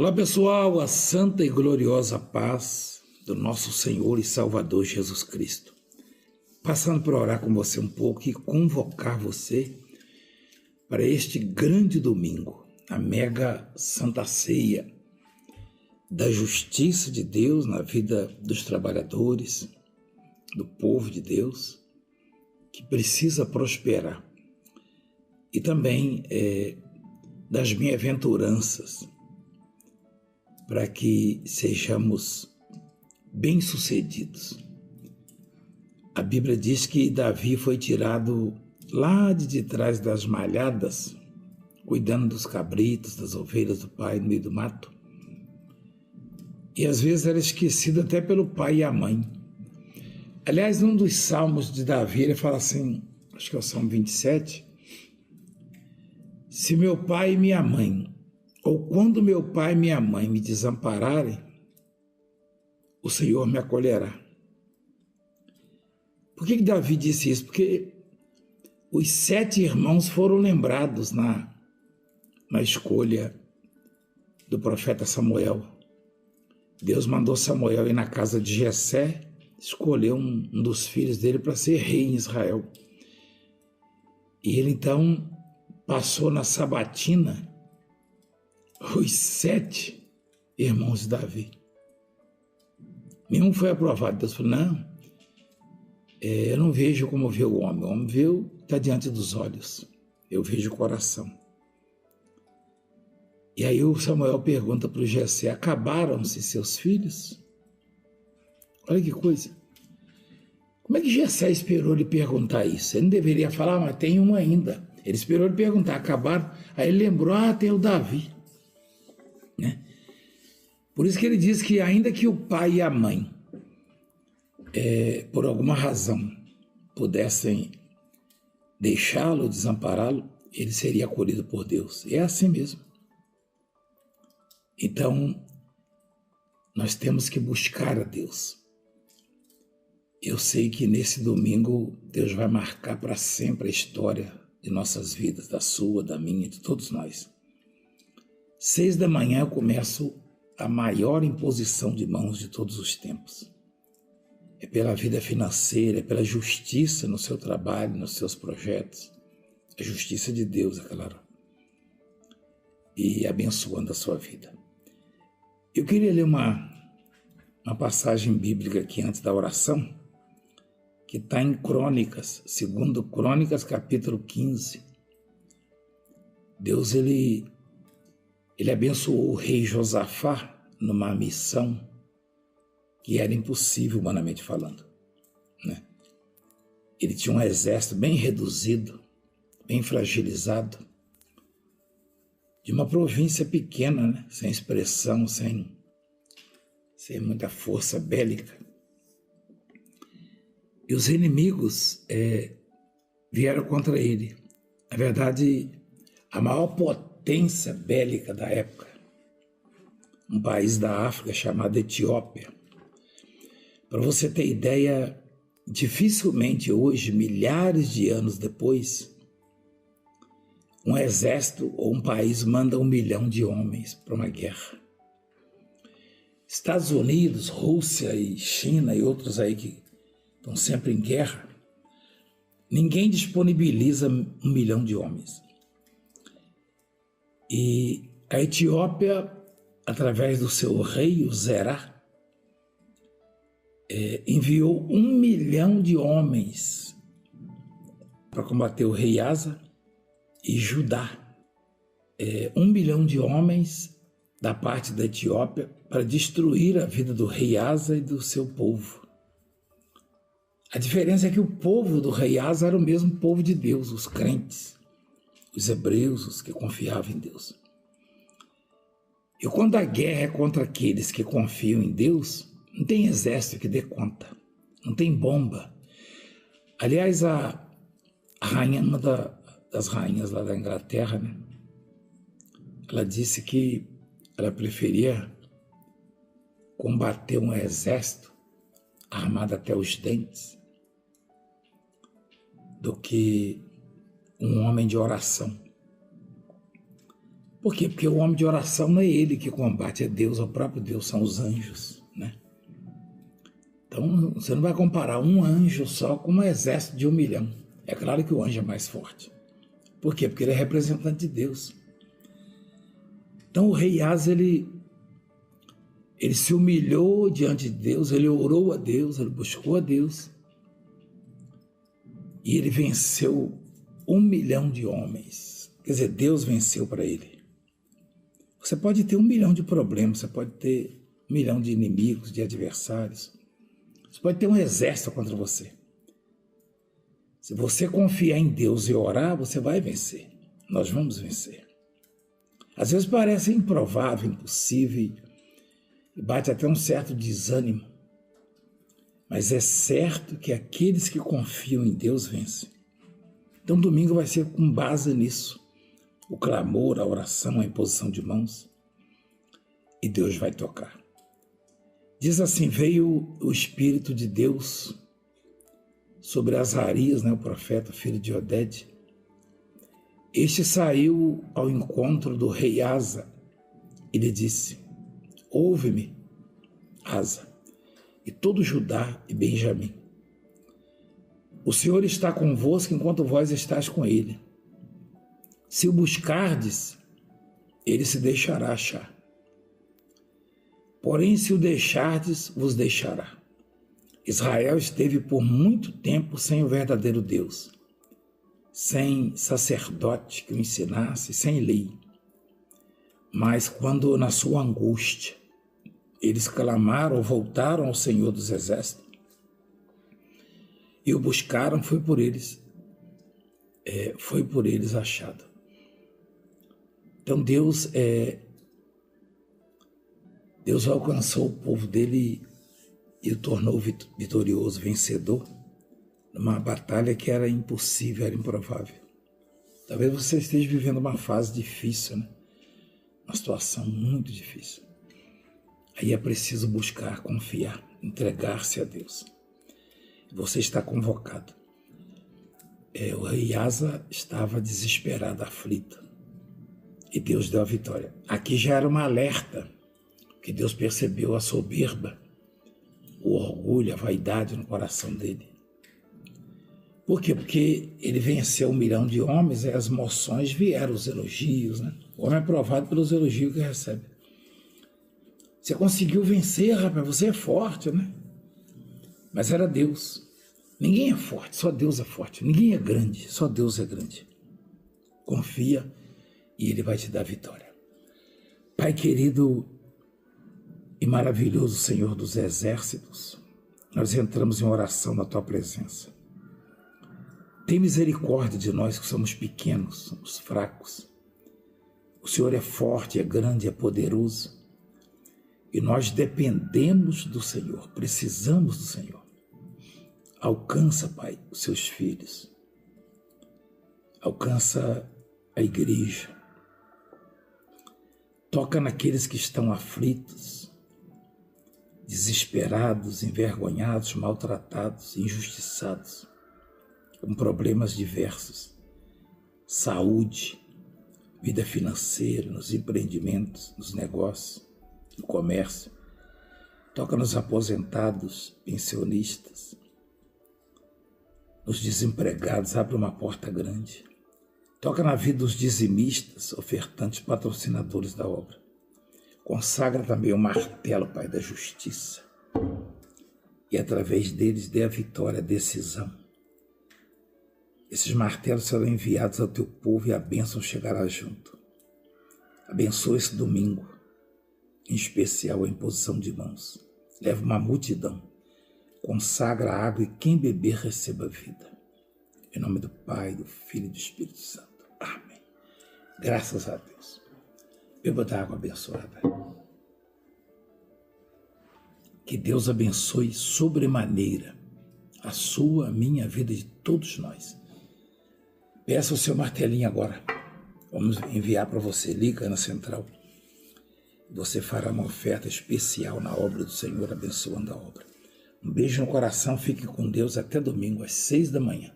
Olá pessoal, a santa e gloriosa paz do nosso Senhor e Salvador Jesus Cristo. Passando para orar com você um pouco e convocar você para este grande domingo, a mega santa ceia da justiça de Deus na vida dos trabalhadores, do povo de Deus, que precisa prosperar. E também das bem-aventuranças, para que sejamos bem-sucedidos. A Bíblia diz que Davi foi tirado lá de trás das malhadas, cuidando dos cabritos, das ovelhas do pai no meio do mato. E às vezes era esquecido até pelo pai e a mãe. Aliás, num dos salmos de Davi, ele fala assim, acho que é o Salmo 27, se meu pai e minha mãe, ou quando meu pai e minha mãe me desampararem, o Senhor me acolherá. Por que Davi disse isso? Porque os 7 irmãos foram lembrados na escolha do profeta Samuel. Deus mandou Samuel ir na casa de Jessé, escolheu um dos filhos dele para ser rei em Israel. E ele então passou na sabatina os 7 irmãos de Davi. Nenhum foi aprovado. Deus falou, não, eu não vejo como vê o homem vê o que está diante dos olhos, eu vejo o coração. E aí o Samuel pergunta para o Jessé, acabaram-se seus filhos? Olha que coisa. Como é que Jessé esperou ele perguntar isso? Ele não deveria falar, mas tem um ainda. Ele esperou ele perguntar, acabaram? Aí ele lembrou, tem o Davi. Né? Por isso que ele diz que ainda que o pai e a mãe, por alguma razão, pudessem deixá-lo, desampará-lo, ele seria acolhido por Deus. É assim mesmo. Então, nós temos que buscar a Deus. Eu sei que nesse domingo Deus vai marcar para sempre a história de nossas vidas, da sua, da minha, de todos nós. 6 da manhã eu começo a maior imposição de mãos de todos os tempos. É pela vida financeira, é pela justiça no seu trabalho, nos seus projetos. A justiça de Deus, é claro. E abençoando a sua vida. Eu queria ler uma passagem bíblica aqui antes da oração, que está em Crônicas, segundo Crônicas, capítulo 15. Deus, ele abençoou o rei Josafá numa missão que era impossível, humanamente falando. Né? Ele tinha um exército bem reduzido, bem fragilizado, de uma província pequena, né? Sem expressão, sem muita força bélica. E os inimigos vieram contra ele. Na verdade, a maior potência bélica da época, um país da África chamado Etiópia. Para você ter ideia, dificilmente hoje, milhares de anos depois, um exército ou um país manda 1 milhão de homens para uma guerra. Estados Unidos, Rússia e China e outros aí que estão sempre em guerra, ninguém disponibiliza 1 milhão de homens. E a Etiópia, através do seu rei, o Zerá, enviou 1 milhão de homens para combater o rei Asa e Judá. 1 milhão de homens da parte da Etiópia para destruir a vida do rei Asa e do seu povo. A diferença é que o povo do rei Asa era o mesmo povo de Deus, os crentes, os hebreus, os que confiavam em Deus. E quando a guerra é contra aqueles que confiam em Deus, não tem exército que dê conta, não tem bomba. Aliás, a rainha, uma das rainhas lá da Inglaterra, né? Ela disse que ela preferia combater um exército armado até os dentes do que um homem de oração. Por quê? Porque o homem de oração não é ele que combate, é Deus, é o próprio Deus, são os anjos, né? Então, você não vai comparar um anjo só com um exército de 1 milhão. É claro que o anjo é mais forte. Por quê? Porque ele é representante de Deus. Então, o rei Asa, ele se humilhou diante de Deus, ele orou a Deus, ele buscou a Deus. E ele venceu 1 milhão de homens. Quer dizer, Deus venceu para ele. Você pode ter 1 milhão de problemas, você pode ter 1 milhão de inimigos, de adversários. Você pode ter um exército contra você. Se você confiar em Deus e orar, você vai vencer. Nós vamos vencer. Às vezes parece improvável, impossível, e bate até um certo desânimo. Mas é certo que aqueles que confiam em Deus vencem. Então domingo vai ser com base nisso. O clamor, a oração, a imposição de mãos. E Deus vai tocar. Diz assim, veio o Espírito de Deus sobre Azarias, o profeta, filho de Oded. Este saiu ao encontro do rei Asa e lhe disse, ouve-me, Asa, e todo Judá e Benjamim. O Senhor está convosco enquanto vós estáis com ele. Se o buscardes, ele se deixará achar. Porém, se o deixardes, vos deixará. Israel esteve por muito tempo sem o verdadeiro Deus, sem sacerdote que o ensinasse, sem lei. Mas quando, na sua angústia, eles clamaram, voltaram ao Senhor dos Exércitos e o buscaram, foi por eles achado. Então Deus alcançou o povo dele e o tornou vitorioso, vencedor, numa batalha que era impossível, era improvável. Talvez você esteja vivendo uma fase difícil, uma situação muito difícil. Aí é preciso buscar, confiar, entregar-se a Deus. Você está convocado. O rei Asa estava desesperado, aflito, e Deus deu a vitória. Aqui já era uma alerta, que Deus percebeu a soberba, o orgulho, a vaidade no coração dele. Por quê? Porque ele venceu 1 milhão de homens, e as moções vieram, os elogios, O homem é provado pelos elogios que recebe. Você conseguiu vencer, rapaz, você é forte, Mas era Deus. Ninguém é forte, só Deus é forte. Ninguém é grande, só Deus é grande. Confia e Ele vai te dar vitória. Pai querido e maravilhoso Senhor dos Exércitos, nós entramos em oração na Tua presença. Tem misericórdia de nós que somos pequenos, somos fracos. O Senhor é forte, é grande, é poderoso. E nós dependemos do Senhor, precisamos do Senhor. Alcança, Pai, os seus filhos. Alcança a igreja. Toca naqueles que estão aflitos, desesperados, envergonhados, maltratados, injustiçados, com problemas diversos. Saúde, vida financeira, nos empreendimentos, nos negócios, no comércio. Toca nos aposentados, pensionistas, nos desempregados, abre uma porta grande. Toca na vida dos dizimistas, ofertantes, patrocinadores da obra. Consagra também o martelo, Pai, da justiça. E através deles dê a vitória, a decisão. Esses martelos serão enviados ao teu povo e a bênção chegará junto. Abençoa esse domingo, em especial a imposição de mãos. Leva uma multidão. Consagra a água e quem beber receba vida. Em nome do Pai, do Filho e do Espírito Santo. Amém. Graças a Deus. Beba da água abençoada. Que Deus abençoe sobremaneira a sua, a minha, a vida de todos nós. Peça o seu martelinho agora. Vamos enviar para você. Liga na central. Você fará uma oferta especial na obra do Senhor, abençoando a obra. Um beijo no coração. Fique com Deus até domingo às 6 da manhã.